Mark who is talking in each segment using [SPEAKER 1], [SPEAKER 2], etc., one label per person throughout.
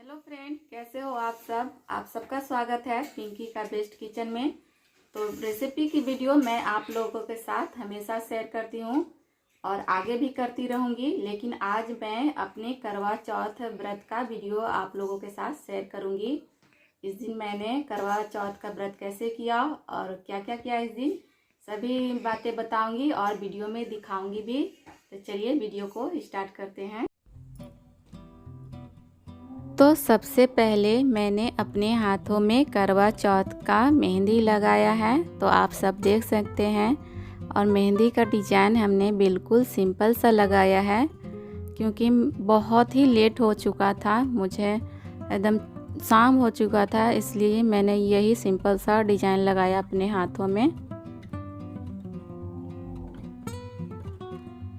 [SPEAKER 1] Hello friend, कैसे हो आप सब। आप सबका स्वागत है पिंकी का बेस्ट किचन में। तो रेसिपी की वीडियो मैं आप लोगों के साथ हमेशा शेयर करती हूँ और आगे भी करती रहूँगी, लेकिन आज मैं अपने करवा चौथ व्रत का वीडियो आप लोगों के साथ शेयर करूँगी। इस दिन मैंने करवा चौथ का व्रत कैसे किया और क्या क्या किया इस दिन, सभी बातें बताऊँगी और वीडियो में दिखाऊँगी भी। तो चलिए वीडियो को स्टार्ट करते हैं। तो सबसे पहले मैंने अपने हाथों में करवा चौथ का मेहंदी लगाया है, तो आप सब देख सकते हैं। और मेहंदी का डिज़ाइन हमने बिल्कुल सिंपल सा लगाया है, क्योंकि बहुत ही लेट हो चुका था, मुझे एकदम शाम हो चुका था, इसलिए मैंने यही सिंपल सा डिज़ाइन लगाया अपने हाथों में।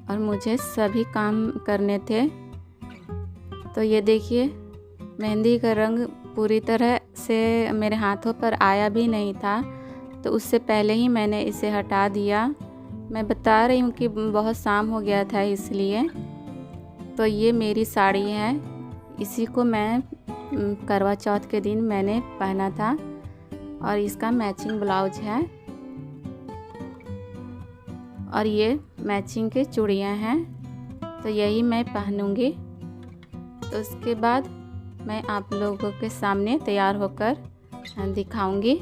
[SPEAKER 1] और मुझे सभी काम करने थे। तो ये देखिए, मेहंदी का रंग पूरी तरह से मेरे हाथों पर आया भी नहीं था, तो उससे पहले ही मैंने इसे हटा दिया। मैं बता रही हूँ कि बहुत शाम हो गया था इसलिए। तो ये मेरी साड़ी है, इसी को मैं करवा चौथ के दिन मैंने पहना था और इसका मैचिंग ब्लाउज है। और ये मैचिंग के चूड़ियाँ हैं, तो यही मैं पहनूँगी। तो उसके बाद मैं आप लोगों के सामने तैयार होकर दिखाऊंगी।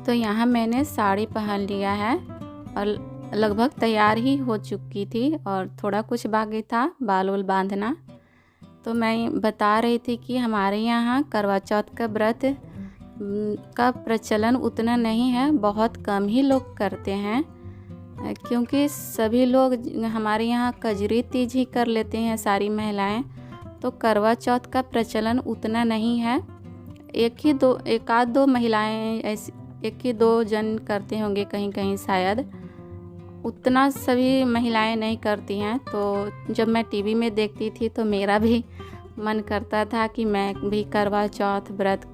[SPEAKER 1] तो यहाँ मैंने साड़ी पहन लिया है और लगभग तैयार ही हो चुकी थी और थोड़ा कुछ बाकी था बाल वाल बांधना। तो मैं बता रही थी कि हमारे यहाँ करवा चौथ का व्रत का प्रचलन उतना नहीं है, बहुत कम ही लोग करते हैं, क्योंकि सभी लोग हमारे यहाँ कजरी तीज ही कर लेते हैं सारी महिलाएं। तो करवा चौथ का प्रचलन उतना नहीं है, एक आध दो महिलाएं ऐसी, एक ही दो जन करते होंगे कहीं कहीं शायद, उतना सभी महिलाएं नहीं करती हैं। तो जब मैं टीवी में देखती थी तो मेरा भी मन करता था कि मैं भी करवा चौथ व्रत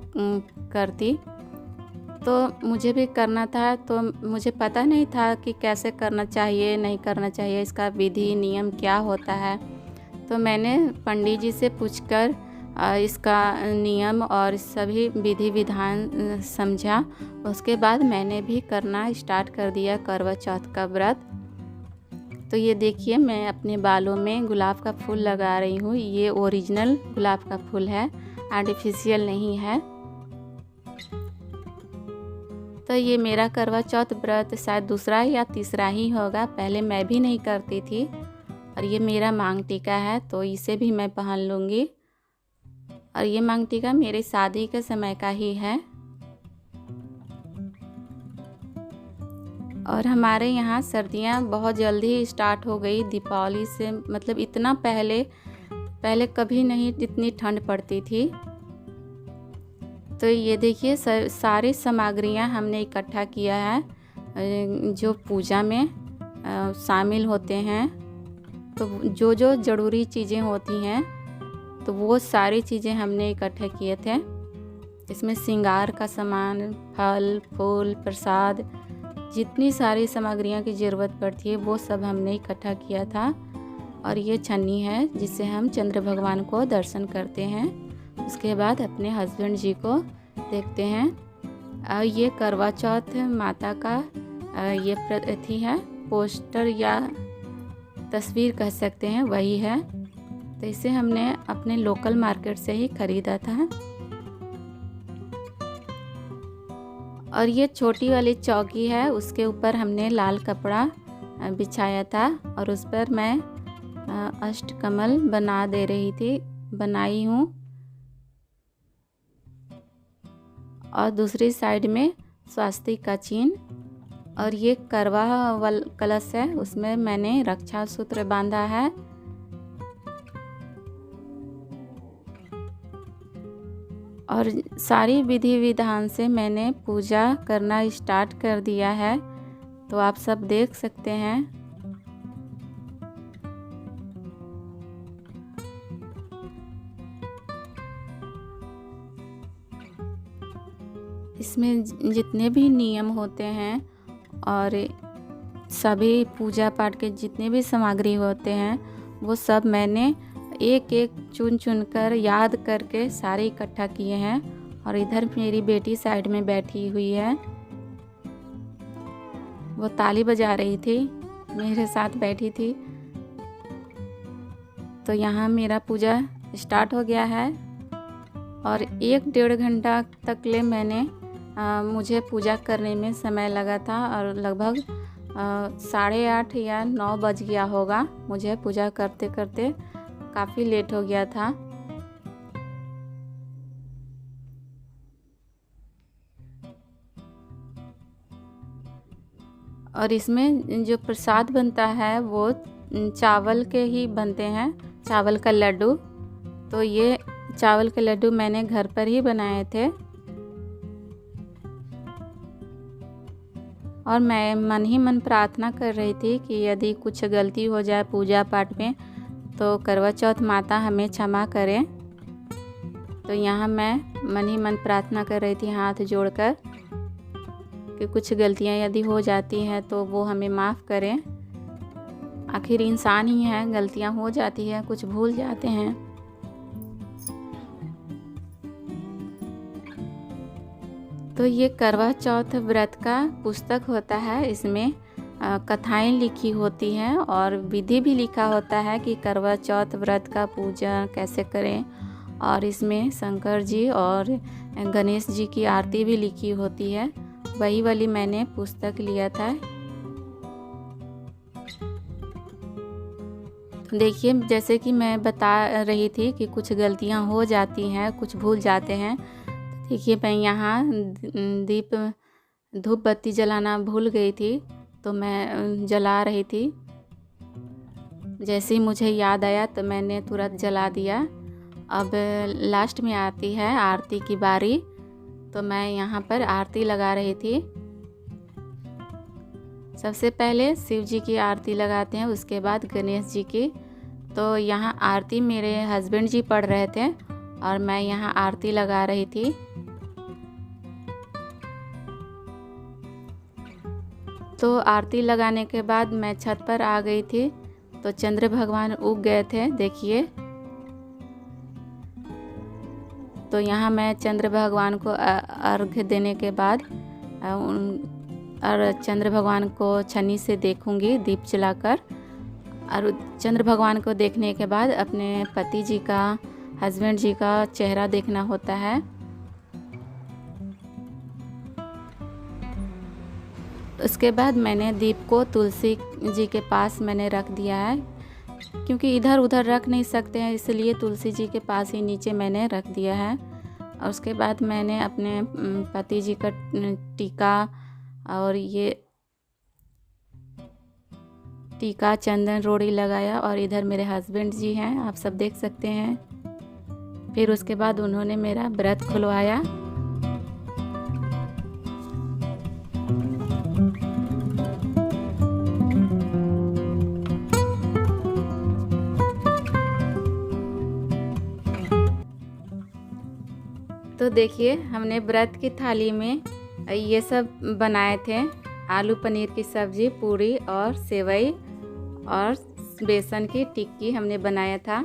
[SPEAKER 1] करती, तो मुझे भी करना था। तो मुझे पता नहीं था कि कैसे करना चाहिए, नहीं करना चाहिए, इसका विधि नियम क्या होता है। तो मैंने पंडित जी से पूछकर इसका नियम और सभी विधि विधान समझा। उसके बाद मैंने भी करना स्टार्ट कर दिया करवा चौथ का व्रत। तो ये देखिए, मैं अपने बालों में गुलाब का फूल लगा रही हूँ। ये ओरिजिनल गुलाब का फूल है, आर्टिफिशियल नहीं है। तो ये मेरा करवा चौथ व्रत शायद दूसरा या तीसरा ही होगा, पहले मैं भी नहीं करती थी। और ये मेरा मांग टीका है, तो इसे भी मैं पहन लूँगी। और ये मांग टीका मेरी शादी के समय का ही है। और हमारे यहाँ सर्दियाँ बहुत जल्दी स्टार्ट हो गई दीपावली से, मतलब इतना पहले कभी नहीं इतनी ठंड पड़ती थी। तो ये देखिए, सारी सामग्रियाँ हमने इकट्ठा किया है जो पूजा में शामिल होते हैं। तो जो जो ज़रूरी चीज़ें होती हैं, तो वो सारी चीज़ें हमने इकट्ठे किए थे। इसमें श्रृंगार का सामान, फल फूल, प्रसाद, जितनी सारी सामग्रियों की ज़रूरत पड़ती है वो सब हमने इकट्ठा किया था। और ये छन्नी है जिससे हम चंद्र भगवान को दर्शन करते हैं, उसके बाद अपने हस्बैंड जी को देखते हैं। ये करवा चौथ माता का ये प्रति है, पोस्टर या तस्वीर कह सकते हैं, वही है। तो इसे हमने अपने लोकल मार्केट से ही खरीदा था। और ये छोटी वाली चौकी है, उसके ऊपर हमने लाल कपड़ा बिछाया था और उस पर मैं अष्टकमल बनाई हूँ। और दूसरी साइड में स्वास्तिक का चिन्ह। और ये करवा कलश है, उसमें मैंने रक्षा सूत्र बांधा है। और सारी विधि विधान से मैंने पूजा करना स्टार्ट कर दिया है, तो आप सब देख सकते हैं। इसमें जितने भी नियम होते हैं और सभी पूजा पाठ के जितने भी सामग्री होते हैं, वो सब मैंने एक एक चुन चुन कर याद करके सारे इकट्ठा किए हैं। और इधर मेरी बेटी साइड में बैठी हुई है, वो ताली बजा रही थी, मेरे साथ बैठी थी। तो यहाँ मेरा पूजा स्टार्ट हो गया है और 1-1.5 घंटा तक ले मुझे पूजा करने में समय लगा था और लगभग 8:30 या 9 बज गया होगा। मुझे पूजा करते करते काफ़ी लेट हो गया था। और इसमें जो प्रसाद बनता है वो चावल के ही बनते हैं, चावल का लड्डू। तो ये चावल के लड्डू मैंने घर पर ही बनाए थे और मैं मन ही मन प्रार्थना कर रही थी कि यदि कुछ गलती हो जाए पूजा पाठ में तो करवा चौथ माता हमें क्षमा करें। तो यहाँ मैं मन ही मन प्रार्थना कर रही थी हाथ जोड़कर कि कुछ गलतियाँ यदि हो जाती हैं तो वो हमें माफ़ करें। आखिर इंसान ही हैं, गलतियाँ हो जाती हैं, कुछ भूल जाते हैं। तो ये करवा चौथ व्रत का पुस्तक होता है, इसमें कथाएं लिखी होती हैं और विधि भी लिखा होता है कि करवा चौथ व्रत का पूजा कैसे करें। और इसमें शंकर जी और गणेश जी की आरती भी लिखी होती है। वही वाली मैंने पुस्तक लिया था। देखिए, जैसे कि मैं बता रही थी कि कुछ गलतियां हो जाती हैं, कुछ भूल जाते हैं। देखिए, मैं यहाँ धूप बत्ती जलाना भूल गई थी, तो मैं जला रही थी। जैसे ही मुझे याद आया तो मैंने तुरंत जला दिया। अब लास्ट में आती है आरती की बारी, तो मैं यहाँ पर आरती लगा रही थी। सबसे पहले शिव जी की आरती लगाते हैं, उसके बाद गणेश जी की। तो यहाँ आरती मेरे हस्बैंड जी पढ़ रहे थे और मैं यहाँ आरती लगा रही थी। तो आरती लगाने के बाद मैं छत पर आ गई थी, तो चंद्र भगवान उग गए थे, देखिए। तो यहाँ मैं चंद्र भगवान को अर्घ्य देने के बाद और चंद्र भगवान को छन्नी से देखूंगी दीप जलाकर। और चंद्र भगवान को देखने के बाद अपने पति जी का, हस्बैंड जी का चेहरा देखना होता है। उसके बाद मैंने दीप को तुलसी जी के पास मैंने रख दिया है, क्योंकि इधर उधर रख नहीं सकते हैं, इसलिए तुलसी जी के पास ही नीचे मैंने रख दिया है। और उसके बाद मैंने अपने पति जी का टीका और ये टीका, चंदन, रोड़ी लगाया। और इधर मेरे हस्बैंड जी हैं, आप सब देख सकते हैं। फिर उसके बाद उन्होंने मेरा व्रत खुलवाया। तो देखिए, हमने व्रत की थाली में ये सब बनाए थे। आलू पनीर की सब्ज़ी, पूरी और सेवई और बेसन की टिक्की हमने बनाया था।